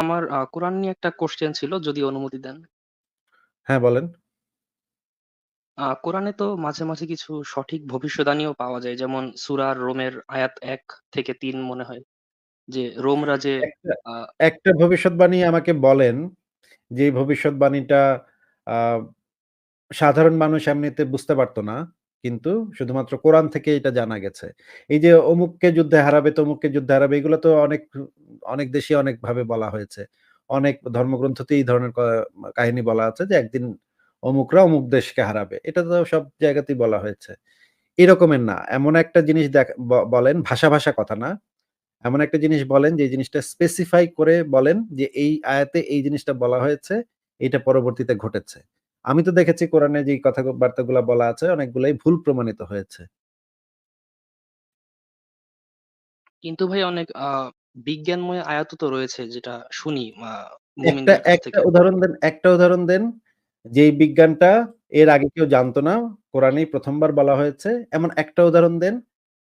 আমার কোরআন নিয়ে একটা কোশ্চেন ছিল, যদি অনুমতি দেন। হ্যাঁ, বলেন। কোরআনে তো মাঝে মাঝে কিছু সঠিক ভবিষ্যদ্বাণীও পাওয়া যায়, যেমন সূরা রোমের আয়াত 1 থেকে 3 মনে হয়, যে রোমরা যে একটা আহ, একটা ভবিষ্যৎবাণী আমাকে বলেন, যে ভবিষ্যৎবাণীটা আ সাধারণ মানুষ এমনিতে বুঝতে পারত না। কিন্তু শুধুমাত্র কোরআন থেকে এটা জানা গেছে। এই যে অমুককে যুদ্ধে হারাবে, তমুককে যুদ্ধে হারাবে এগুলো তো অনেক দেশে অনেকভাবে বলা হয়েছে। অনেক ধর্মগ্রন্থতেই এই ধরনের কাহিনী বলা আছে যে একদিন অমুকরা অমুক দেশকে হারাবে। এটা তো সব জায়গাতেই বলা হয়েছে। এরকমের না। এমন একটা জিনিস বলেন, ভাষা কথা না। এমন একটা জিনিস বলেন যে জিনিসটা স্পেসিফাই করে বলেন যে এই আয়াতে এই জিনিসটা বলা হয়েছে, এটা পরবর্তীতে ঘটেছে। আমি তো দেখেছি কোরআনে যেই বার্তাগুলা বলা আছে অনেকগুলাই ভুল প্রমাণিত হয়েছে। কিন্তু ভাই অনেক বিজ্ঞানময় আয়াতও তো রয়েছে, যেটা শুনি একটা মুমিনদের কাছ একটা থেকে। উদাহরণ দেন যেই বিজ্ঞানটা এর আগে কেউ জানতো না, কোরআনেই ১ম বার বলা হয়েছে। এমন একটা উদাহরণ দেন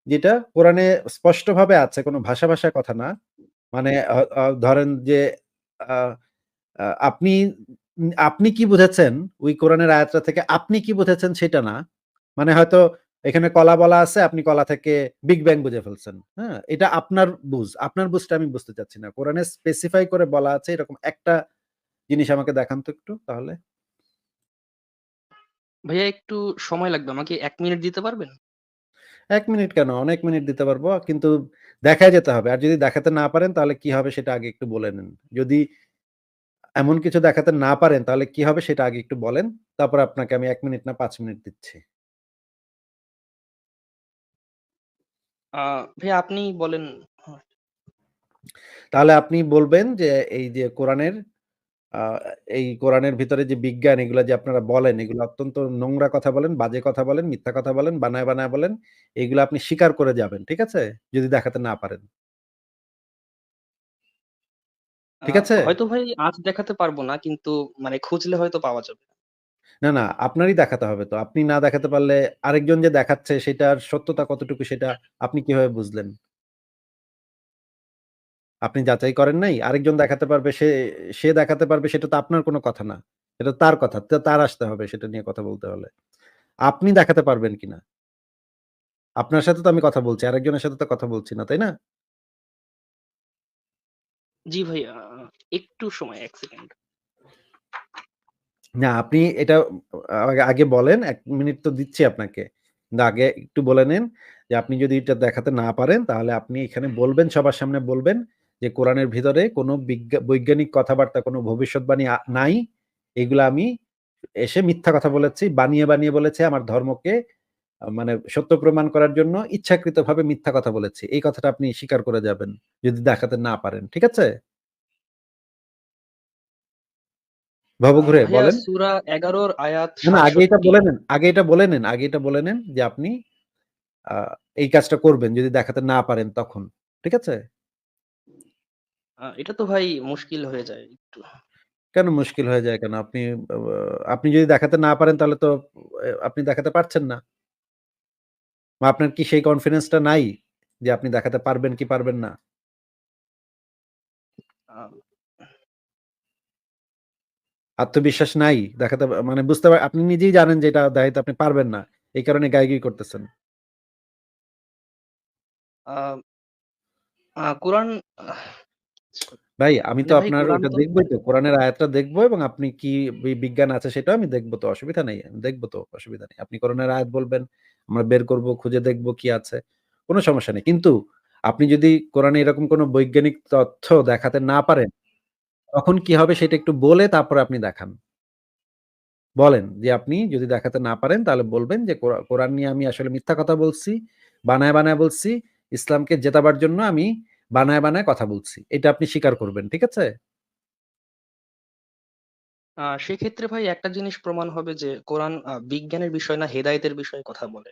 যেটা কোরআনে স্পষ্টভাবে আছে, কোনো ভাষা কথা না। মানে ধরেন যে আ আ আপনি আপনি কি বুঝেছেন ওই কোরআনের আয়াতটা থেকে আপনি কি বুঝেছেন সেটা না। মানে হয়তো এখানে কলা বলা আছে, আপনি কলা থেকে বিগ ব্যাং বুঝে ফেলছেন। হ্যাঁ? এটা আপনার বুঝ। আপনার বুঝটা আমি বুঝতে চাচ্ছি না। কোরআনে স্পেসিফাই করে বলা আছে এরকম একটা জিনিস আমাকে দেখান তো একটু তাহলে। ভাইয়া একটু সময় লাগবে, আমাকে 1 মিনিট দিতে পারবেন? ১ মিনিট কেন? অনেক মিনিট দিতে পারবো। কিন্তু দেখায় যেতে হবে। আর যদি দেখাতে না পারেন তাহলে কি হবে সেটা আগে একটু বলে নেন। যদি এমন কিছু দেখাতে না পারেন তাহলে কি হবে সেটা আগে একটু বলেন। তারপর আপনাকে আমি ১ মিনিট না ৫ মিনিট দিচ্ছি। ভাইয়া আপনি বলেন। হ্যাঁ। তাহলে আপনি বলবেন যে এই যে আ এই কোরআনের ভিতরে যে বিজ্ঞান এগুলা যে আপনারা বলেন, এগুলো অত্যন্ত নোংরা কথা বলেন, বাজে কথা বলেন, মিথ্যা কথা বলেন, বানায় বলেন। এগুলো আপনি স্বীকার করে যাবেন। ঠিক আছে? যদি দেখাতে না পারেন। ঠিক আছে? হয়তো ভাই আজ দেখাতে পারবো না, কিন্তু মানে খুঁজলে হয়তো পাওয়া যাবে। না, আপনারই দেখাতে হবে তো। আপনি না দেখাতে পারলে আরেকজন যে দেখাচ্ছে সেটার সত্যতা কতটুকু সেটা আপনি কিভাবে বুঝলেন? আপনি যাচাই করেন নাই? আরেকজন দেখাতে পারবে, সে দেখাতে পারবে সেটা তো আপনার কোনো কথা না। এটা তার কথা। তার আসতে হবে সেটা নিয়ে কথা বলতে হলে। আপনি দেখাতে পারবেন কিনা? আপনার সাথে তো আমি কথা বলছি। আরেকজনের সাথে তো কথা বলছি না, তাই না? জি ভাইয়া, একটু সময়, 1 সেকেন্ড। না, আপনি এটা আগে বলেন। ১ মিনিট তো দিচ্ছি আপনাকে। কিন্তু আগে একটু বলে নিন যে আপনি যদি এটা দেখাতে না পারেন তাহলে আপনি এখানে বলবেন, সবার সামনে বলবেন যে কোরআনের ভিতরে কোনো বৈজ্ঞানিক কথাবার্তা, কোনো ভবিষ্যৎবাণী নাই। এগুলা আমি এসে মিথ্যা কথা বলেছি, বানিয়ে বলেছি আমার ধর্মকে মানে সত্য প্রমাণ করার জন্য ইচ্ছাকৃতভাবে মিথ্যা কথা বলেছি। এই কথাটা আপনি স্বীকার করে যাবেন যদি দেখাতে না পারেন। ঠিক আছে? ভবঘুরে ভাইয়া বলেন। সূরা ১১ আয়াত না, আগে এটা ৬৭। বলে নেন। আগে এটা বলে নেন যে আপনি আ এই কাজটা করবেন যদি দেখাতে না পারেন তখন। ঠিক আছে? এটা তো ভাই মুশকিল হয়ে যায় একটু। কেন মুশকিল হয়ে যায় কেন? আ আপনি যদি দেখাতে না পারেন তাহলে তো আপনি দেখাতে পারছেন না। বা আপনার কি সেই কনফিডেন্স টা নাই যে আপনি দেখাতে পারবেন কি পারবেন না? আ আত্মবিশ্বাস নাই? দেখাতে মানে আপনি নিজেই জানেন যে এটা দেখাইতে আপনি পারবেন না। এই কারণে গাইগুই করতেছেন। আ কোরআন আহ ভাই আমি মানে তো ভাই আপনার কোরআন ওটা তো দেখবোই তো। কোরআনের আয়াতটা দেখবো এবং আপনি কি বিজ্ঞান আছে সেটাও আমি দেখব তো। অসুবিধা নেই। আমি দেখব তো, অসুবিধা নেই। আপনি কোরআনের আয়াত বলবেন, আমরা বের করব, খুঁজে দেখব কি আছে। কোন সমস্যা নেই। কিন্তু আপনি যদি কোরআনে এরকম কোন বৈজ্ঞানিক তথ্য দেখাতে না পারেন, তখন কি হবে সেটা একটু বলে তারপরে আপনি দেখান। বলেন যে আপনি যদি দেখাতে না পারেন তাহলে বলবেন যে কোরআন নিয়ে আমি আসলে মিথ্যা কথা বলছি, বানায় বলছি। ইসলামকে জেতাবার জন্য আমি বানায় কথা বলছি। এটা আপনি স্বীকার করবেন। ঠিক আছে? সেক্ষেত্রে ভাই একটা জিনিস প্রমাণ হবে যে কোরআন বিজ্ঞানের বিষয় না, হেদায়েতের বিষয়ে কথা বলে।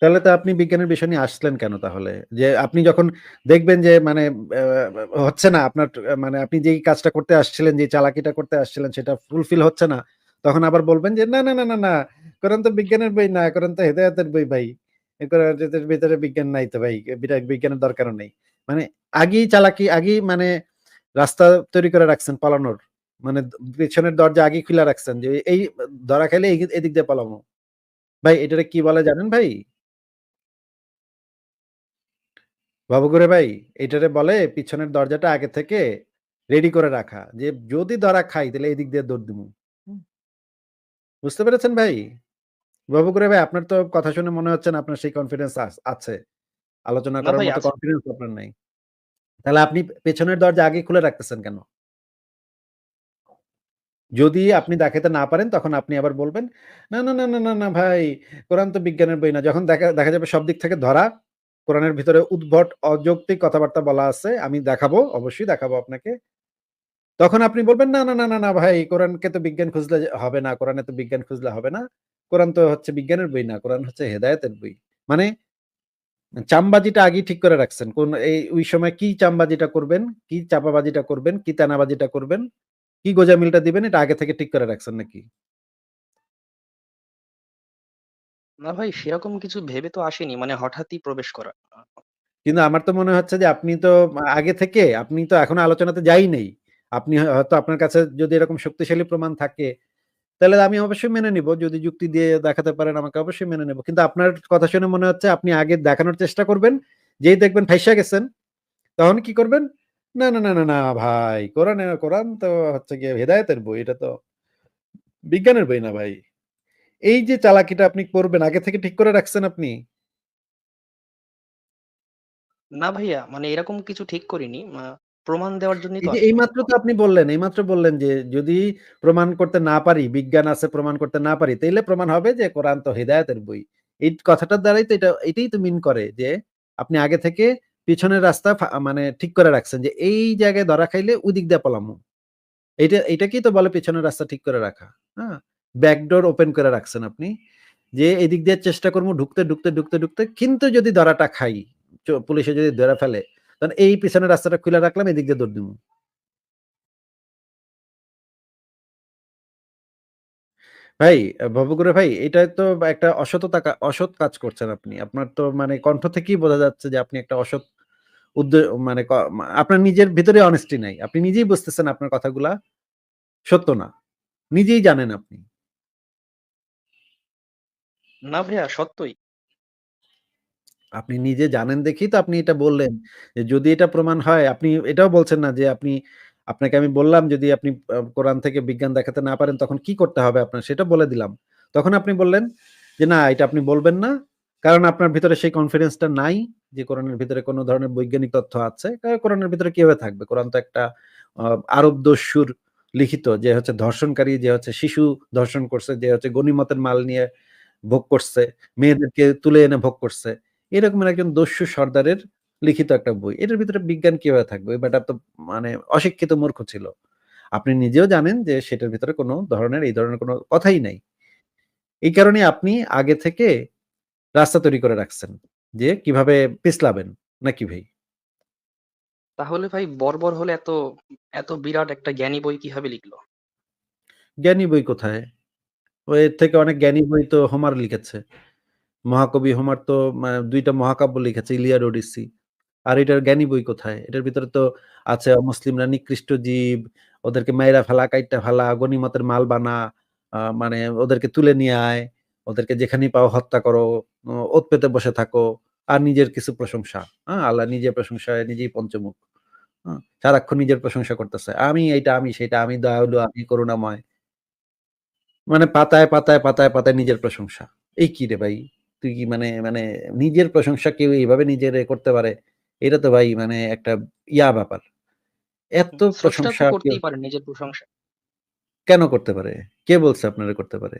তাহলে তো আপনি বিজ্ঞানের বিষয় নিয়ে আসলেন কেন তাহলে? যে আপনি যখন দেখবেন যে মানে হচ্ছে না আপনার মানে আপনি যেই কাজটা করতে আসছিলেন, যে চালাকিটা করতে আসছিলেন সেটা ফুলফিল হচ্ছে না। তখন আবার বলবেন যে, "না। কোরআন তো বিজ্ঞানের বই না, কোরআন তো হেদায়েতের বই ভাই। এ কোরআনের ভিতরে বিজ্ঞান নাই তো ভাই। বিজ্ঞানের দরকারও নেই।" মানে আগেই চালাকি, আগেই মানে রাস্তা তৈরি করে রাখছেন পালানোর। মানে পেছনের দরজা আগেই খুইলা রাখছেন যে এই ধরা খাইলে এদিক দিয়ে পালামু। ভাই এটারে কি বলে জানেন ভাই? বাবুঘরে ভাই এটারে বলে পিছনের দরজাটা আগে থেকে রেডি করে রাখা। যে যদি ধরা খাই তাহলে এদিক দিয়ে দৌড় দিমু। হুম, বুঝতে পেরেছেন ভাই? বাবুঘরে ভাই আপনার তো কথা শুনে মনে হচ্ছে না আপনার সেই কনফিডেন্স আছে। আলোচনা না করার ভাই মতো আছে। কনফিডেন্স আপনার নাই। তাহলে আপনি পেছনের দরজা আগেই খুলে রাখতেছেন কেন? যদি আপনি দেখাইতে না পারেন তখন আপনি আবার বলবেন, "না ভাই, কোরআন তো বিজ্ঞানের বই না।" যখন দেখা দেখা যাবে সব দিক থেকে ধরা, কোরআনের ভিতরে উদ্ভট অযৌক্তিক কথাবার্তা বলা আছে। আমি দেখাবো, অবশ্যই দেখাবো আপনাকে। তখন আপনি বলবেন, "না ভাই, কোরআনকে তো বিজ্ঞান খুঁজলে হবে না। কোরআনে তো বিজ্ঞান খুঁজলে হবে না। কোরআন তো হচ্ছে বিজ্ঞানের বই না। কোরআন হচ্ছে হেদায়েতের বই।" মানে চামবাজিটা আগেই ঠিক করে রাখছেন। ওই সময় কি চামবাজিটা করবেন, কি চাপাবাজিটা করবেন, কি তেনাবাজিটা করবেন, কি গোঁজামিলটা দিবেন এটা আগে থেকে ঠিক করে রাখছেন নাকি? না ভাই সেরকম কিছু ভেবে তো আসেনি। মানে হঠাৎই প্রবেশ করা। কিন্তু আমার তো মনে হচ্ছে যে আপনি তো আগে থেকে আপনি তো এখনো আলোচনাতে যাই নাই। আপনি হয়তো আপনার কাছে যদি এরকম শক্তিশালী প্রমাণ থাকে, তাহলে আমি অবশ্যই মেনে নিব। যদি যুক্তি দিয়ে দেখাতে পারেন আমাকে অবশ্যই মেনে নেব। কিন্তু আপনার কথা শুনে মনে হচ্ছে আপনি আগে দেখানোর চেষ্টা করবেন। যেই দেখবেন ফাইসা গেছেন, তখন কি করবেন? না ভাই কোরআন তো হচ্ছে গিয়ে হেদায়েতের বই। এটা তো বিজ্ঞানের বই না ভাই। এই যে চালাকিটা আপনি করবেন আগে থেকে ঠিক করে রাখছেন আপনি। না ভাইয়া মানে এরকম কিছু ঠিক করিনি। প্রমাণ দেওয়ার জন্যই এই তো যে আসলাম। এইমাত্র তো আপনি বললেন, এইমাত্র বললেন যে যদি প্রমাণ করতে না পারি, বিজ্ঞান আছে প্রমাণ করতে না পারি, তাইলে প্রমাণ হবে যে কোরআন তো হিদায়াতের বই। এই কথাটার দ্বারাই তো এটাই তো মিন করে যে আপনি আগে থেকে পিছনের রাস্তা মানে ঠিক করে রাখছেন যে এই জায়গায় ধরা খাইলে ওদিক দিয়ে পলামু। এটাকেই তো বলে পেছনের রাস্তা ঠিক করে রাখা। হ্যাঁ? ব্যাকডোর ওপেন করে রাখছেন আপনি। যে এদিক দিয়ে চেষ্টা করব ঢুকতে কিন্তু যদি ধরাটা খাই, পুলিশে যদি ধরে ফেলে, তখন এই পিছনের রাস্তাটা খুইলা রাখলাম এদিক দিয়ে দৌড় দিমু। ভাই, ভবঘুরে ভাই, এটা তো একটা অসৎ কাজ করছেন আপনি। আপনার তো মানে কণ্ঠ থেকেই বোঝা যাচ্ছে যে আপনি একটা অসৎ উদ্দে মানে আপনার নিজের ভিতরে honesty নাই। আপনি নিজেই বুঝতেছেন আপনার কথাগুলা সত্য না। নিজেই জানেন আপনি। না ভাইয়া সত্যই। আপনি নিজে জানেন দেখেই তো আপনি এটা বললেন। যে যদি এটা প্রমাণ হয় আপনি এটাও বলছেন না যে আপনাকে আমি বললাম যদি আপনি কোরআন থেকে বিজ্ঞান দেখাতে না পারেন তখন কি করতে হবে আপনার সেটা বলে দিলাম। তখন আপনি বললেন যে, "না এটা আপনি বলবেন না। কারণ আপনার ভিতরে সেই কনফিডেন্স টা নাই যে কোরআনের ভিতরে কোন ধরনের বৈজ্ঞানিক তথ্য আছে।" কোরআনের ভিতরে কিভাবে থাকবে? কোরআন তো একটা আ আরব দস্যুর লিখিত যে হচ্ছে ধর্ষণকারী যে হচ্ছে শিশু ধর্ষণ করছে, যে হচ্ছে গনিমতের মাল নিয়ে ভোগ করছে, মেয়েদেরকে তুলে এনে ভোগ করছে। এরকমের একজন দস্যু সর্দারের লিখিত একটা বই। এটার ভিতরে বিজ্ঞান কিভাবে থাকবে? ওই বেটা তো মানে অশিক্ষিত মূর্খ ছিল। আপনি নিজেও জানেন যে সেটার ভিতরে কোন ধরনের এই ধরনের কোন কথাই নাই। এই কারণেই আপনি আগে থেকে রাস্তা তৈরি করে রাখছেন। যে কিভাবে পিছলাবেন। নাকি ভাই? তাহলে ভাই বর্বর হলে এত বিরাট একটা জ্ঞানী বই কিভাবে লিখলো? জ্ঞানী বই কোথায়? এর থেকে অনেক জ্ঞানী বই তো হোমার লিখেছে। মহাকবি হোমার তো ২ টা মহাকাব্য লিখেছে 'ইলিয়াড' 'ওডিসি'। আর এটার জ্ঞানী বই কোথায়? এটার ভিতরে তো আছে অমুসলিমরা নিকৃষ্ট জীব, ওদেরকে মাইরা ফেলা, কাইট্টা ফেলা, গনিমতের মাল বানা, মানে ওদেরকে তুলে নিয়ে আয়, ওদেরকে যেখানেই পাও হত্যা করো, ওঁৎ পেতে বসে থাকো, আর নিজের কিছু প্রশংসা। আল্লাহ নিজের প্রশংসায় নিজেই পঞ্চমুখ। সারাক্ষণ নিজের প্রশংসা করতেছে। আমি এইটা, আমি সেইটা, আমি দয়ালু, আমি করুণাময়। মানে পাতায় নিজের প্রশংসা। এই কি রে ভাই? তুই কি মানে মানে নিজের প্রশংসা কেউ এইভাবে নিজের করতে পারে? এটা তো ভাই মানে একটা ব্যাপার। এত স্রষ্টা তো প্রশংসা কেউ করতেই পারে নিজের প্রশংসা। কেন করতে পারে? কে বলছে আপনারে করতে পারে?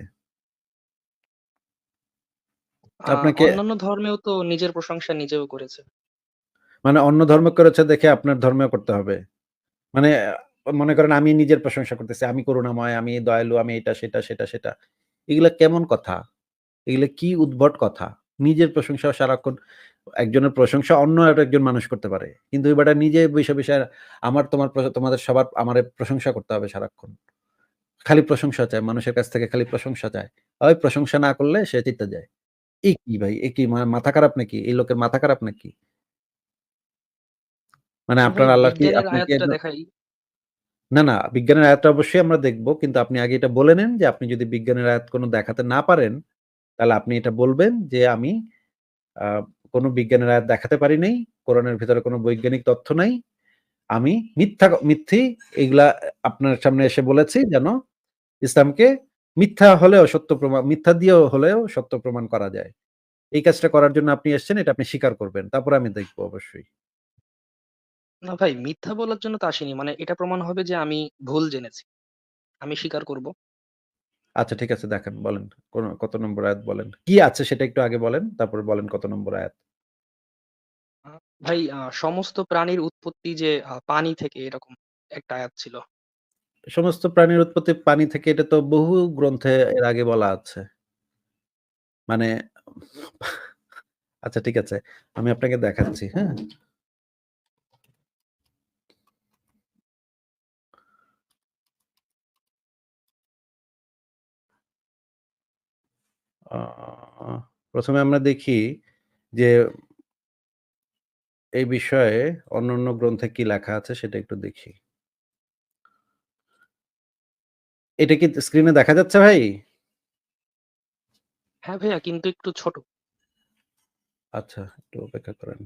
আপনাকে অন্যান্য ধর্মেও তো নিজের প্রশংসা নিজেও করেছে। মানে অন্য ধর্ম করেছে দেখে আপনার ধর্মেও করতে হবে। মানে মনে করেন আমি নিজের প্রশংসা করতেছি। আমি করুণাময়, আমি দয়ালু, আমি এটা, সেটা। এগুলা কেমন কথা? এগুলা কি উদ্ভট কথা? নিজের প্রশংসা সারাক্ষণ একজনের প্রশংসা অন্য আরেকজন মানুষ করতে পারে। কিন্তু ওই বেটা নিজে বইসা আমার তোমাদের সবার আমারে প্রশংসা করতে হবে সারাক্ষণ। খালি প্রশংসা চায়। মানুষের কাছ থেকে খালি প্রশংসা চায়। ওই প্রশংসা না করলে সে চিত্তে যায়। এ কি ভাই? এ কি মাথা খারাপ নাকি? এই লোকের মাথা খারাপ নাকি? মানে আচ্ছা ভাই আপনার আল্লাহ কি বিজ্ঞানের আপনার কি আয়াতটা একজন দেখাই। না, না, বিজ্ঞানের আয়াতটা অবশ্যই আমরা দেখব। কিন্তু আপনি আগে এটা বলে নেন যে আপনি যদি বিজ্ঞানের আয়াত কোনো দেখাতে না পারেন, তাহলে আপনি এটা বলবেন যে আমি আ কোনো বিজ্ঞানের আয়াত দেখাতে পারি নাই। কোরআনের ভিতরে কোনো বৈজ্ঞানিক তথ্য নাই। আমি মিথ্যি এগুলা আপনার সামনে এসে বলেছি যেন ইসলামকে মিথ্যা দিয়েও হলেও সত্য প্রমাণ করা যায়। এই কাজটা করার জন্য আপনি এসছেন, এটা আপনি স্বীকার করবেন। তারপরে আমি দেখব অবশ্যই। না ভাই, মিথ্যা বলার জন্য তো আসিনি। মানে এটা প্রমাণ হবে যে আমি ভুল জেনেছি। আমি স্বীকার করব। আচ্ছা ঠিক আছে দেখান বলেন। কত নম্বর আয়াত বলেন। কি আছে সেটা একটু আগে বলেন, তারপরে বলেন কত নম্বর আয়াত। আ ভাই, সমস্ত প্রাণীর উৎপত্তি যে পানি থেকে, এরকম একটা আয়াত ছিল। সমস্ত প্রাণীর উৎপত্তি পানি থেকে এটা তো বহু গ্রন্থে এর আগে বলা আছে। মানে আচ্ছা ঠিক আছে। আমি আপনাকে দেখাচ্ছি, হ্যাঁ? আ ১ম এ আমরা দেখি যে এই বিষয়ে অন্যান্য গ্রন্থে কি লেখা আছে সেটা একটু দেখি। এটা কি স্ক্রিনে দেখা যাচ্ছে ভাই? হ্যাঁ ভাইয়া, কিন্তু একটু ছোট। আচ্ছা, একটু অপেক্ষা করেন।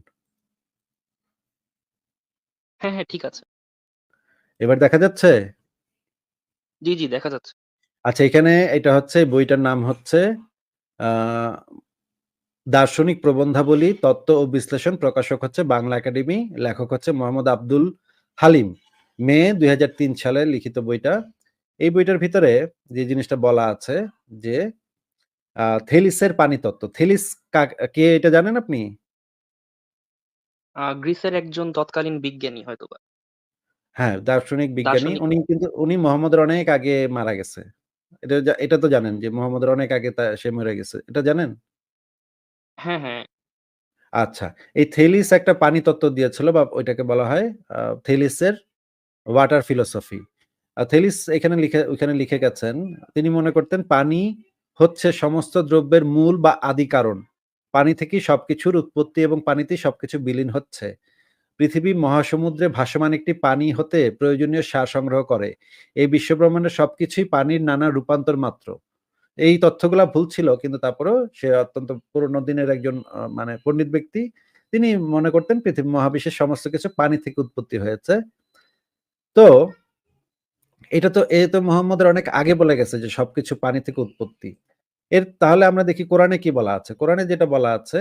হ্যাঁ, হ্যাঁ, ঠিক আছে। এবার দেখা যাচ্ছে? জি, জি, দেখা যাচ্ছে। আচ্ছা এখানে এটা হচ্ছে বইটার নাম হচ্ছে আ দার্শনিক প্রবন্ধাবলী, তত্ত্ব ও বিশ্লেষণ। প্রকাশক হচ্ছে বাংলা একাডেমি। লেখক হচ্ছে মোহাম্মদ আব্দুল হালিম। মে ২০০৩ সালে লিখিত বইটা। এই বইটার ভিতরে যে জিনিসটা বলা আছে যে থেলিসের পানিতত্ত্ব। থেলিস কে এটা জানেন আপনি? গ্রিসের একজন তৎকালীন বিজ্ঞানী হয়তোবা। হ্যাঁ, দার্শনিক বিজ্ঞানী। দার্শনিক। উনি মোহাম্মদের অনেক আগে মারা গেছে। এটা তো জানেন যে মোহাম্মদের অনেক আগে সে মরে গেছে। এটা জানেন? হ্যাঁ, হ্যাঁ। আচ্ছা। এই থেলিস একটা পানিতত্ত্ব দিয়েছিল বা ওইটাকে বলা হয় থেলিসের ওয়াটার ফিলোসফি। থেলিস ওইখানে লিখে গেছেন, তিনি মনে করতেন পানি হচ্ছে সমস্ত দ্রব্যের মূল বা আদি কারণ। পানি থেকেই সবকিছুর উৎপত্তি এবং পানিতেই সবকিছু বিলীন হচ্ছে। পৃথিবী মহাসমুদ্রে ভাসমান একটি পানি হতে প্রয়োজনীয় সার সংগ্রহ করে। এই বিশ্বব্রহ্মাণ্ডের সবকিছুই পানির নানা রূপান্তর মাত্র। এই তথ্যগুলা ভুল ছিল কিন্তু তারপরেও সে অত্যন্ত পুরোনো দিনের একজন মানে পণ্ডিত ব্যক্তি। তিনি মনে করতেন পৃথিবী মহাবিশ্বের সমস্ত কিছু পানি থেকে উৎপত্তি হয়েছে। তো এ তো মুহাম্মদের অনেক আগে বলে গেছে যে সবকিছু পানি থেকে উৎপত্তি। তাহলে আমরা দেখি কোরআনে কি বলা আছে। কোরআনে যেটা বলা আছে,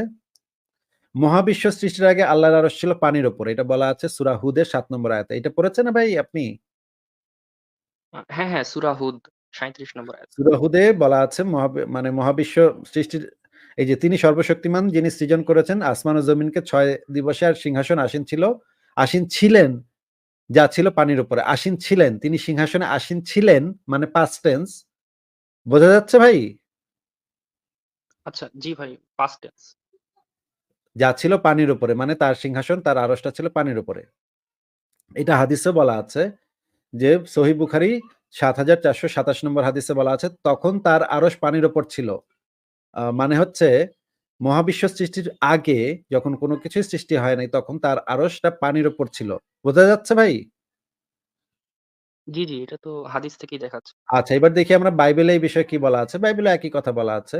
মহাবিশ্ব সৃষ্টির আগে আল্লাহর আরশ ছিল পানির উপরে। এটা বলা আছে সূরা হুদের ৭ নম্বর আয়াতে। এটা পড়েছেন না ভাই আপনি? হ্যাঁ, হ্যাঁ, সূরা হুদ ৩৭ নম্বর আয়াত। সূরা হুদে বলা আছে মানে মহাবিশ্ব সৃষ্টির এই যে তিনি সর্বশক্তিমান যিনি সৃজন করেছেন আসমান ও জমিনকে ৬ দিবসে আর সিংহাসন আসীন ছিলেন যা ছিল পানির উপরে। আসীন ছিলেন, তিনি সিংহাসনে আসীন ছিলেন মানে past tense বোঝা যাচ্ছে ভাই? আচ্ছা, জি ভাই, পাস্ট টেন্স। যা ছিল পানির উপরে মানে তার সিংহাসন, তার আরশটা ছিল পানির উপরে। এটা হাদিসে বলা আছে যে সহিহ বুখারী ৭৪২৭ নম্বর হাদিসে বলা আছে, তখন তার আরশ পানির উপর ছিল। মানে হচ্ছে মহাবিশ্ব সৃষ্টির আগে যখন কোনো কিছুই সৃষ্টি হয় নাই তখন তার আরশটা পানির উপর ছিল। বোঝা যাচ্ছে ভাই? জি, জি, এটা তো হাদিস থেকেই দেখাচ্ছে। আচ্ছা এবার দেখি আমরা বাইবেলে এই বিষয়ে কি বলা আছে। বাইবেলে একই কথা বলা আছে।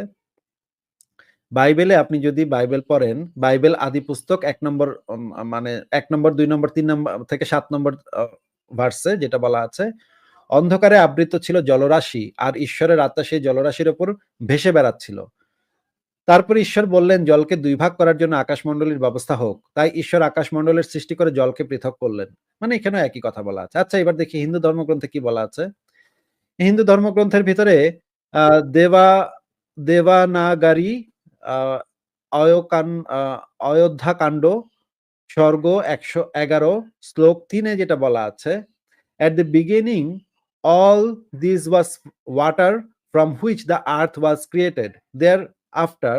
বাইবেলে আপনি যদি বাইবেল পড়েন, বাইবেল আদি পুস্তক ১ নম্বর মানে ১ নম্বর, ২ নম্বর, ৩ নম্বর থেকে ৭ নম্বর ভার্সে যেটা বলা আছে, অন্ধকারে আবৃত ছিল জলরাশি আর ঈশ্বরের আত্মা সেই জলরাশির উপর ভেসে বেড়াচ্ছিল। তারপরে ঈশ্বর বললেন, জলকে ২ ভাগ করার জন্য আকাশমণ্ডলীর ব্যবস্থা হোক। তাই ঈশ্বর আকাশমণ্ডলের সৃষ্টি করে জলকে পৃথক করলেন। মানে এখানেও একই কথা বলা আছে। আচ্ছা এবার দেখি হিন্দু ধর্মগ্রন্থে কি বলা আছে। হিন্দু ধর্মগ্রন্থের ভিতরে আ দেবা দেবানাগারি আ অয়কান আ অযোধ্যাকাণ্ড সর্গ ১১১ শ্লোক ৩ এ যেটা বলা আছে, "At the beginning all this was water from which the earth was created. Thereafter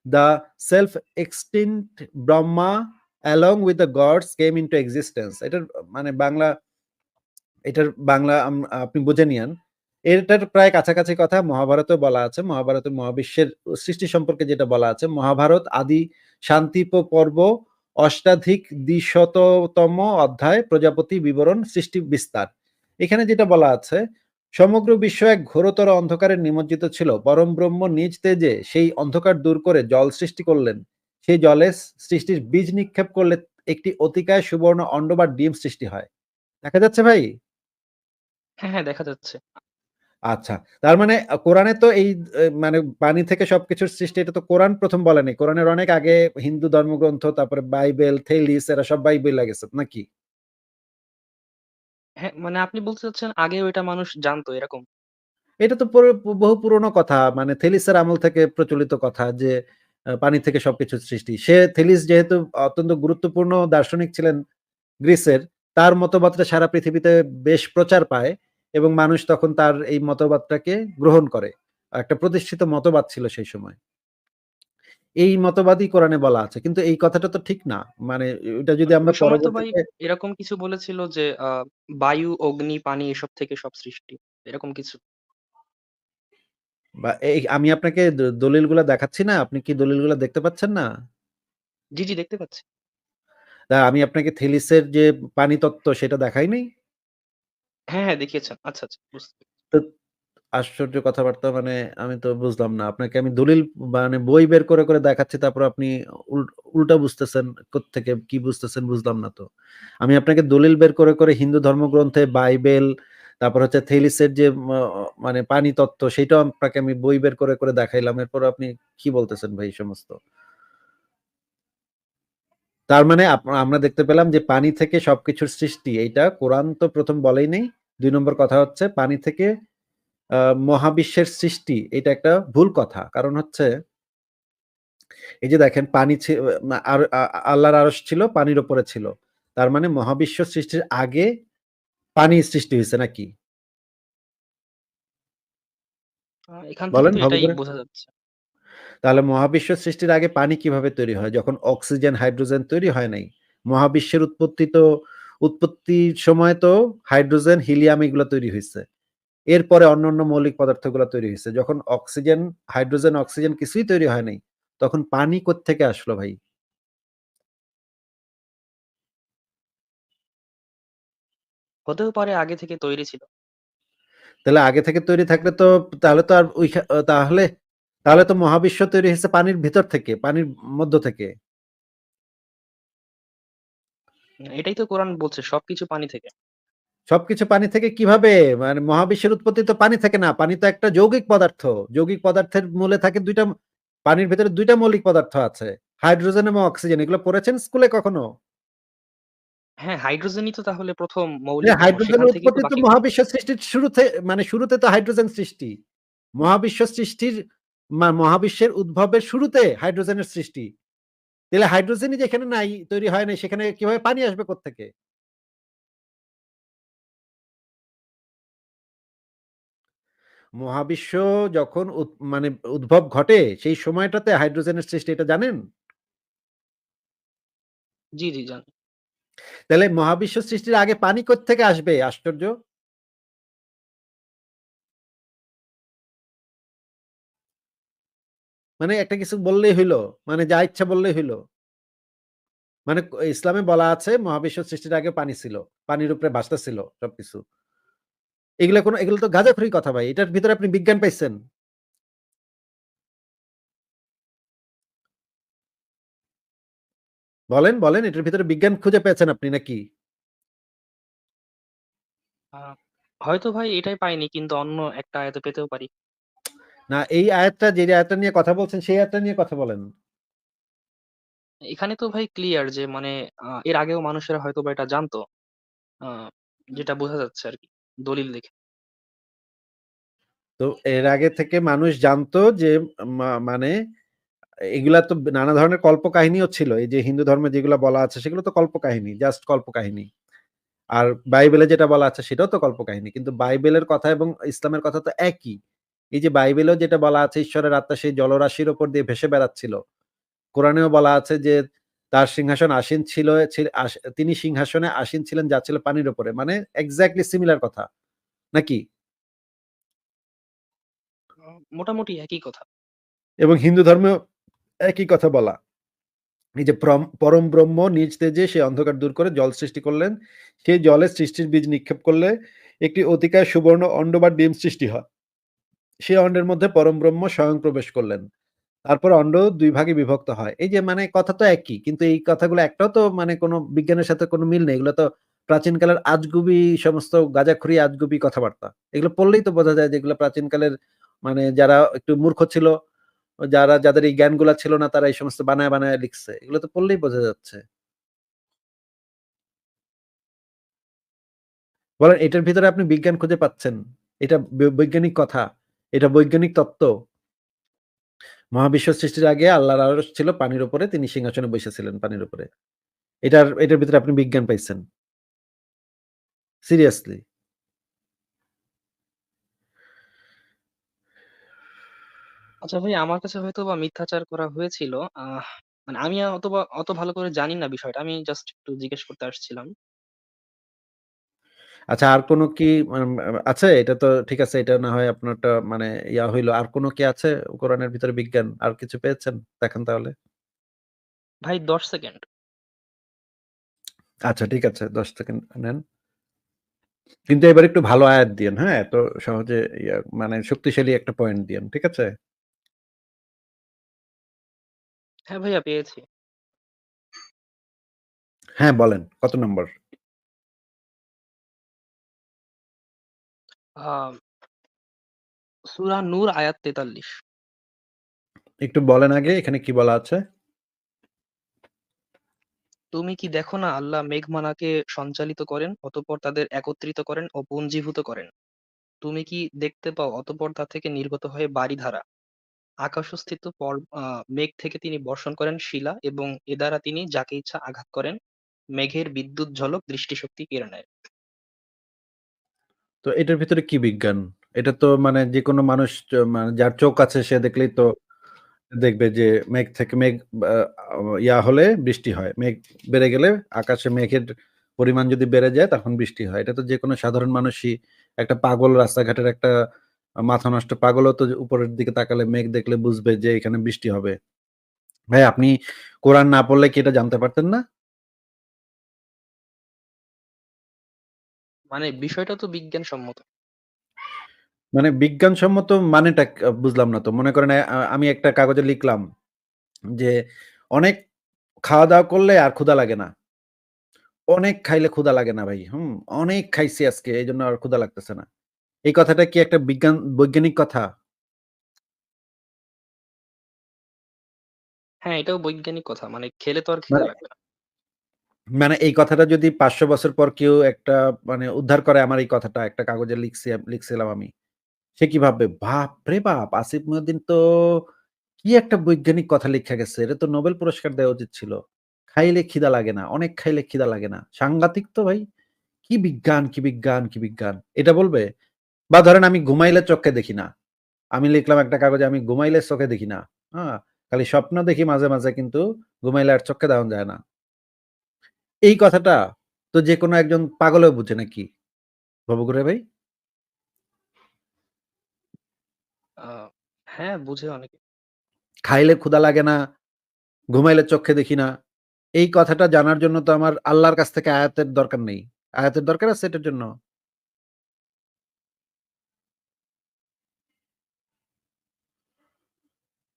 the self-extinct Brahma along with the gods came into existence." মানে এটার বাংলা আপনি বুঝে নিয়েন। এটার প্রায় কাছাকাছি কথা মহাভারতেও বলা আছে। মহাভারতে মহাবিশ্বের সৃষ্টি সম্পর্কে যেটা বলা আছে, মহাভারত আদি শান্তিপ পর্ব অষ্টাধিক দ্বিশততম অধ্যায় প্রজাপতি বিবরণ সৃষ্টি বিস্তার। এখানে যেটা বলা আছে, সমগ্র বিশ্ব এক ঘোরতর অন্ধকারে নিমজ্জিত ছিল। পরম ব্রহ্ম নিজ তেজে সেই অন্ধকার দূর করে জল সৃষ্টি করলেন। সেই জলে সৃষ্টির বীজ নিক্ষেপ করলে একটি অতিকায় সুবর্ণ অণ্ড বা ডিম সৃষ্টি হয়। দেখা যাচ্ছে ভাই? হ্যাঁ, হ্যাঁ, দেখা যাচ্ছে। আচ্ছা। তার মানে কোরআনে তো এই মানে পানি থেকে সবকিছুর সৃষ্টি এটা তো কোরআন ১ম বলে নাই। কোরআনের অনেক আগে হিন্দু ধর্মগ্রন্থ, তারপরে বাইবেল, থেলিস এরা সব বাইবেলে গেছে নাকি? হ্যাঁ, মানে আপনি বলতে চাচ্ছেন আগেও এটা মানুষ জানতো এরকম? এটা তো বহু পুরনো কথা। মানে থেলিসের আমল থেকে প্রচলিত কথা যে পানি থেকে সবকিছুর সৃষ্টি। থেলিস যেহেতু অত্যন্ত গুরুত্বপূর্ণ দার্শনিক ছিলেন গ্রিসের, তার মতবাদটা সারা পৃথিবীতে বেশ প্রচার পায় এবং মানুষ তখন তার এই মতবাদটাকে গ্রহণ করে। একটা প্রতিষ্ঠিত মতবাদ ছিল সেই সময়। এই মতবাদই কোরআনে বলা আছে। কিন্তু এই কথাটা তো ঠিক না। মানে এটা যদি আমরা ওই সময় তো ভাই পরবর্তীতে এরকম কিছু বলেছিল যে বায়ু, অগ্নি, পানি এসব থেকে সব সৃষ্টি। এরকম কিছু। বা আমি আপনাকে দলিলগুলা দেখাচ্ছি না? আপনি কি দলিলগুলা দেখতে পাচ্ছেন না? জি, জি, দেখতে পাচ্ছি। আমি আপনাকে থেলিসের যে পানি তত্ত্ব সেটা দেখাই নাই? হ্যাঁ, হ্যাঁ, দেখিয়েছেন। আচ্ছা, আচ্ছা, বুঝতে পেরেছি। তো আশ্চর্য কথাবার্তা মানে আমি তো বুঝলাম না। আপনাকে আমি দলিল মানে বই বের করে দেখাচ্ছি তারপর আপনি উল উল্টা বুঝতেছেন কোত্থেকে কি বুঝতেছেন বুঝলাম না তো। আমি আপনাকে দলিল বের করে হিন্দু ধর্মগ্রন্থে বাইবেল, তারপর হচ্ছে থেলিসের যে মানে পানি তত্ত্ব সেটাও আপনাকে আমি বই বের করে দেখাইলাম। এরপর আপনি কি বলতেছেন ভাই এই সমস্ত? তার মানে আমরা দেখতে পেলাম যে পানি থেকে সবকিছুর সৃষ্টি এইটা কোরআন তো ১ম বলেই নাই। ২ নম্বর কথা হচ্ছে পানি থেকে মহাবিশ্বের সৃষ্টি এটা একটা ভুল কথা। কারণ হচ্ছে এই যে দেখেন পানি আর আল্লাহর আরশ ছিল, পানির উপরে ছিল। তার মানে মহাবিশ্ব সৃষ্টির আগে পানি সৃষ্টি হইছে নাকি? এখান থেকে বলেন তো ভালো এটাই করে। বোঝা যাচ্ছে। তাহলে মহাবিশ্ব সৃষ্টির আগে পানি কিভাবে তৈরি হয়? যখন অক্সিজেন, হাইড্রোজেন তৈরি হয় নাই। মহাবিশ্বের উৎপত্তির সময় তো হাইড্রোজেন, হিলিয়াম এগুলা তৈরি হইছে। এরপরে অন্যান্য মৌলিক পদার্থগুলা তৈরি হইছে। যখন অক্সিজেন, হাইড্রোজেন, অক্সিজেন কিছুই তৈরি হয় নাই, তখন পানি কোত্থেকে আসলো ভাই? হতেও পারে আগে থেকে তৈরি ছিল। তাহলে আগে থেকে তৈরি থাকলে তো তাহলে তো আর তাহলে তাহলে তো মহাবিশ্ব তৈরি হয়েছে পানির ভিতর থেকে, পানির মধ্য থেকে। এটাই তো কোরআন বলছে সবকিছু পানি থেকে। সবকিছু পানি থেকে কিভাবে? মানে মহাবিশ্বের উৎপত্তি তো পানি থেকে না। পানি তো একটা যৌগিক পদার্থ। যৌগিক পদার্থের মূলে থাকে ২ টা পানির ভেতরে ২ টা মৌলিক পদার্থ আছে। হাইড্রোজেন এবং অক্সিজেন। এগুলো পড়েছেন স্কুলে কখনো? হ্যাঁ, হাইড্রোজেনই তো তাহলে ১ম যে মৌলিক দ্রব্য। সেখান হাইড্রোজেনের থেকেই তো উৎপত্তি তো বাকিগুলো। মহাবিশ্ব সৃষ্টির মানে শুরুতে তো হাইড্রোজেন সৃষ্টি। মহাবিশ্ব সৃষ্টির মহাবিশ্বের উদ্ভবের শুরুতে হাইড্রোজেনের সৃষ্টি। তাহলে হাইড্রোজেনই যেখানে নাই, তৈরি হয় নাই সেখানে কিভাবে পানি আসবে কোত্থেকে? মহাবিশ্ব যখন মানে উদ্ভব ঘটে সেই সময়টাতে হাইড্রোজেনের সৃষ্টি এটা জানেন? জি, জি, জানি। তাহলে মহাবিশ্ব সৃষ্টির আগে পানি কোত্থেকে আসবে? আশ্চর্য! মানে একটা কিছু বললেই হইল। মানে যা ইচ্ছা বললেই হইল। মানে ইসলামে বলা আছে মহাবিশ্ব সৃষ্টির আগে পানি ছিল। পানির উপরে ভাসতেছিল সবকিছু। এগুলো তো গাঁজাখুরি কথা ভাই। এটার ভিতরে আপনি বিজ্ঞান পাইছেন? বলেন এটার ভিতরে বিজ্ঞান খুঁজে পেয়েছেন আপনি নাকি? আ হয়তো ভাই এটাই পাইনি কিন্তু অন্য একটা আয়াতে পেতেও পারি। না এই যে আয়াতটা নিয়ে কথা বলছেন সেই আয়াতটা নিয়ে কথা বলেন। এখানে তো ভাই ক্লিয়ার যে মানে এর আগেও মানুষেরা হয়তোবা এটা জানতো। আ যেটা বোঝা যাচ্ছে আরকি দলিল দেখে। তো এর আগে থেকে মানুষ জানতো যে মানে এগুলা তো নানা ধরনের কল্পকাহিনীও ছিল। এই যে হিন্দু ধর্মে যেগুলা বলা আছে সেগুলো তো কল্পকাহিনী, জাস্ট কল্পকাহিনী। আর বাইবেলে যেটা বলা আছে সেটাও তো কল্পকাহিনী। কিন্তু বাইবেলের কথা এবং ইসলামের কথা তো একই। এই যে বাইবেলেও যেটা বলা আছে ঈশ্বরের আত্মা সেই জলরাশির উপর দিয়ে ভেসে বেড়াচ্ছিল। কোরআনেও বলা আছে যে তার সিংহাসন আসীন ছিল তিনি সিংহাসনে আসীন ছিলেন যা ছিল পানির উপরে। মানে এক্সাক্টলি সিমিলার কথা। নাকি? মোটামুটি একই কথা। এবং হিন্দু ধর্মেও একই কথা বলা। এই যে পরম ব্রহ্ম নিজ তেজে সেই অন্ধকার দূর করে জল সৃষ্টি করলেন। সেই জলে সৃষ্টির বীজ নিক্ষেপ করলে একটি অতিকায় সুবর্ণ অণ্ড বা ডিম সৃষ্টি হয়। সেই অন্ডের মধ্যে পরম ব্রহ্ম স্বয়ং প্রবেশ করলেন। তারপর অন্ড ২ ভাগে বিভক্ত হয়। এই যে মানে কথা তো একই। কিন্তু এই কথাগুলো একটাও তো মানে কোন বিজ্ঞানের সাথে কোন মিল নেই। এগুলো তো প্রাচীনকালের আজগুবি সমস্ত গাঁজাখড়ি আজগুবি কথাবার্তা। এগুলো পড়লেই তো বোঝা যায় যে এগুলো প্রাচীনকালের মানে যারা একটু মূর্খ ছিল, যাদের এই জ্ঞানগুলা ছিল না তারা এই সমস্ত বানায়, বানায় লিখছে। এগুলো তো পড়লেই বোঝা যাচ্ছে। বলেন এটার ভিতরে আপনি বিজ্ঞান খুঁজে পাচ্ছেন? এটা বৈজ্ঞানিক কথা। এটা বৈজ্ঞানিক তত্ত্ব। মহাবিশ্ব সৃষ্টির আগে আল্লাহর আরশ ছিল পানির উপরে। তিনি সিংহাসনে বইসেছিলেন পানির উপরে। এটার ভিতরে আপনি বিজ্ঞান পাইছেন। সিরিয়াসলি। আচ্ছা ভাই, আমার কাছে হয়তোবা মিথ্যাচার করা হয়েছিল। মানে আমি অত ভালো করে জানি না বিষয়টা। আমি জাস্ট একটু জিজ্ঞেস করতে আসছিলাম। আচ্ছা আর কোন কি আছে? এটা তো ঠিক আছে। এটা না হয় আপনারটা মানে হইল। আর কোন কি আছে কোরআনের ভিতরে বিজ্ঞান? আর কিছু পেয়েছেন? দেখান তাহলে। ভাই ১০ সেকেন্ড। আচ্ছা ঠিক আছে ১০ সেকেন্ড নেন। কিন্তু এবার একটু ভালো আয়াত দিয়েন, হ্যাঁ? এত সহজে মানে শক্তিশালী একটা পয়েন্ট দিয়েন। ঠিক আছে? হ্যাঁ ভাইয়া, পেয়েছি। হ্যাঁ, বলেন কত নম্বর? আ সূরা নূর আয়াত ৪৩। একটু বলেন আগে এখানে কি বলা আছে? তুমি কি দেখো না আল্লাহ মেঘমালাকে সঞ্চালিত করেন, অতঃপর তাদের একত্রিত করেন ও পুঞ্জীভূত করেন। তুমি কি দেখতে পাও অতঃপর তা থেকে নির্গত হয়ে বারিধারা। আকাশস্থিত মেঘ থেকে তিনি বর্ষণ করেন শিলা এবং এ দ্বারা তিনি যাকে ইচ্ছা আঘাত করেন। মেঘের বিদ্যুৎ ঝলক দৃষ্টিশক্তি কেড়ে নেয়। তো এটার ভিতরে কি বিজ্ঞান? এটা তো মানে যেকোনো মানুষ মানে যার চোখ আছে সে দেখলেই তো দেখবে যে মেঘ থেকে মেঘ আ হলে বৃষ্টি হয়। মেঘ বেড়ে গেলে আকাশে মেঘের পরিমাণ যদি বেড়ে যায় তখন বৃষ্টি হয়। এটা তো যেকোনো সাধারণ মানুষই একটা পাগল রাস্তাঘাটের একটা মাথা নষ্ট পাগলও তো উপরের দিকে তাকালে মেঘ দেখলে বুঝবে যে এখানে বৃষ্টি হবে। ভাই আপনি কোরআন না পড়লে কি এটা জানতে পারতেন না? মানে বিষয়টা তো বিজ্ঞানসম্মত। মানে বিজ্ঞানসম্মত মানেটা বুঝলাম না তো। মনে করেন আমি একটা কাগজে লিখলাম যে অনেক খাওয়া-দাওয়া করলে আর ক্ষুধা লাগে না। অনেক খাইলে ক্ষুধা লাগে না ভাই। অনেক খাইছি আজকে এজন্য আর ক্ষুধা লাগতেছে না। এই কথাটা কি একটা বৈজ্ঞানিক কথা? হ্যাঁ, এটাও বৈজ্ঞানিক কথা। মানে খেলে তো আর খিদে মানে লাগবে না। মানে এই কথাটা যদি ৫০০ বছর পর কেউ একটা মানে উদ্ধার করে আমার এই কথাটা একটা কাগজে লিখছিলাম আমি। সে কি ভাববে? বাপরে বাপ! আসিফ মহিউদ্দিন তো কি একটা বৈজ্ঞানিক কথা লিখা গেছে। এটা তো নোবেল পুরস্কার দেওয়া উচিত ছিল। খাইলে খিদা লাগে না, অনেক খাইলে খিদা লাগে না। সাংঘাতিক তো ভাই। কি বিজ্ঞান, কি বিজ্ঞান, কি বিজ্ঞান। এটা বলবে? বা ধরেন আমি ঘুমাইলে চোখে দেখি না। আমি লিখলাম একটা কাগজে আমি ঘুমাইলে চোখে দেখি না। হ্যাঁ? খালি স্বপ্ন দেখি মাঝে, মাঝে কিন্তু ঘুমাইলে আর চোখে দেখন যায় না। এই কথাটা তো যেকোনো একজন পাগলেও বুঝে নাকি? ভবঘুরে ভাই? আ হ্যাঁ, বুঝে অনেকে। খাইলে ক্ষুধা লাগে না, ঘুমাইলে চক্ষে দেখি না। এই কথাটা জানার জন্য তো আমার আল্লাহর কাছ থেকে আয়াতের দরকার নেই। আয়াতের দরকার আছে এটার জন্য?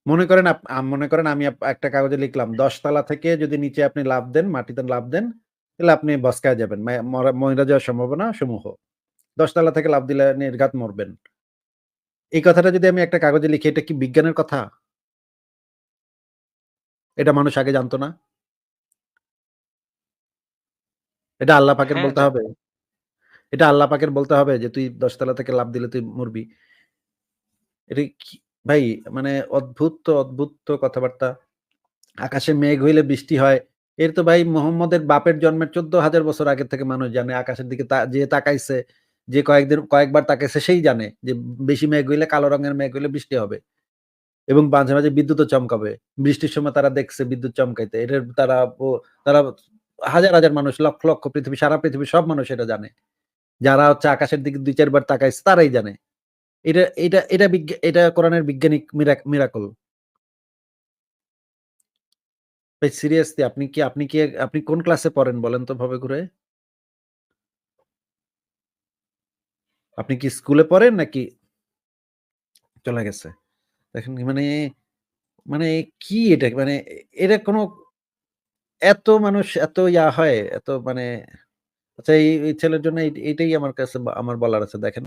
মনে করেন আমি একটা কাগজে লিখলাম ১০ তালা থেকে যদি নিচে আপনি লাফ দেন, মাটিতে লাফ দেন, তাহলে আপনি বসকায় যাবেন। মইরা যাওয়ার সম্ভাবনা সমূহ। ১০ তালা থেকে লাফ দিলে নির্ঘাত মরবেন। এই কথাটা যদি আমি একটা কাগজে লিখি এটা কি বিজ্ঞানের কথা? এটা মানুষ আগে জানত না? এটা আল্লাহ পাকের হ্যাঁ, বলতে হবে? এটা আল্লাহ পাকের বলতে হবে যে তুই ১০ তলা থেকে লাফ দিলে তুই মরবি। এটা কি ভাই মানে অদ্ভুত তো অদ্ভুত তো কথাবার্তা। আকাশে মেঘ হইলে বৃষ্টি হয়। এর তো ভাই মোহাম্মদের বাপের জন্মের ১৪,০০০ বছর আগের থেকে মানুষ জানে। আকাশের দিকে যে তাকাইছে, যে কয়েকবার তাকাইছে সেই জানে যে বেশি মেঘ হইলে কালো রঙের মেঘ হইলে বৃষ্টি হবে। এবং মাঝে, মাঝে বিদ্যুৎও চমকাবে। বৃষ্টির সময় তারা দেখছে বিদ্যুৎ চমকাইতে। তারা হাজার, হাজার মানুষ লক্ষ, লক্ষ সারা পৃথিবীর সব মানুষ এটা জানে। যারা হচ্ছে আকাশের দিকে ২-৪ বার তাকাইছে তারাই জানে। এটা কোরআনের বৈজ্ঞানিক মিরাকল। ভাই সিরিয়াসলি আপনি কোন ক্লাসে পড়েন বলেন তো ভবে ঘুরে? আপনি কি স্কুলে পড়েন নাকি চলে গেছে? দেখেন মানে, মানে কি এটা? মানে এটা কোনো এত মানুষ এত হয়, এত মানে আচ্ছা এই ছেলের জন্য এইটাই আমার কাছে আমার বলার আছে দেখেন।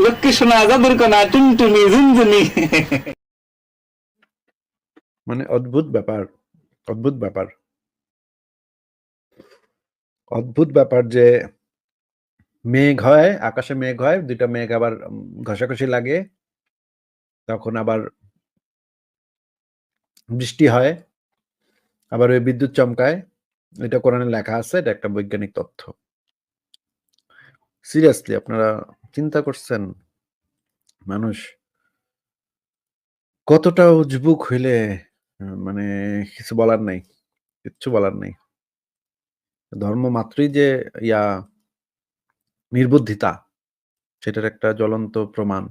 লক্ষ্মী সোনা জাদুর কণা টুনটুনি ঝুনঝুনি। মানে অদ্ভুত ব্যাপার, অদ্ভুত ব্যাপার। অদ্ভুত ব্যাপার যে মেঘ হয়, আকাশে মেঘ হয়, ২ টা মেঘ আবার ঘষাঘষি লাগে। তখন আবার বৃষ্টি হয়, আবার ওই বিদ্যুৎ চমকায়। এটা কোরআনে লেখা আছে, এটা একটা বৈজ্ঞানিক তথ্য। সিরিয়াসলি আপনারা চিন্তা করছেন মানুষ কতটা উজবুক হইলে মানে কিছু বলার নাই, কিচ্ছু বলার নাই। ধর্ম মাত্রই যে নির্বুদ্ধিতা সেটার একটা জ্বলন্ত প্রমাণ।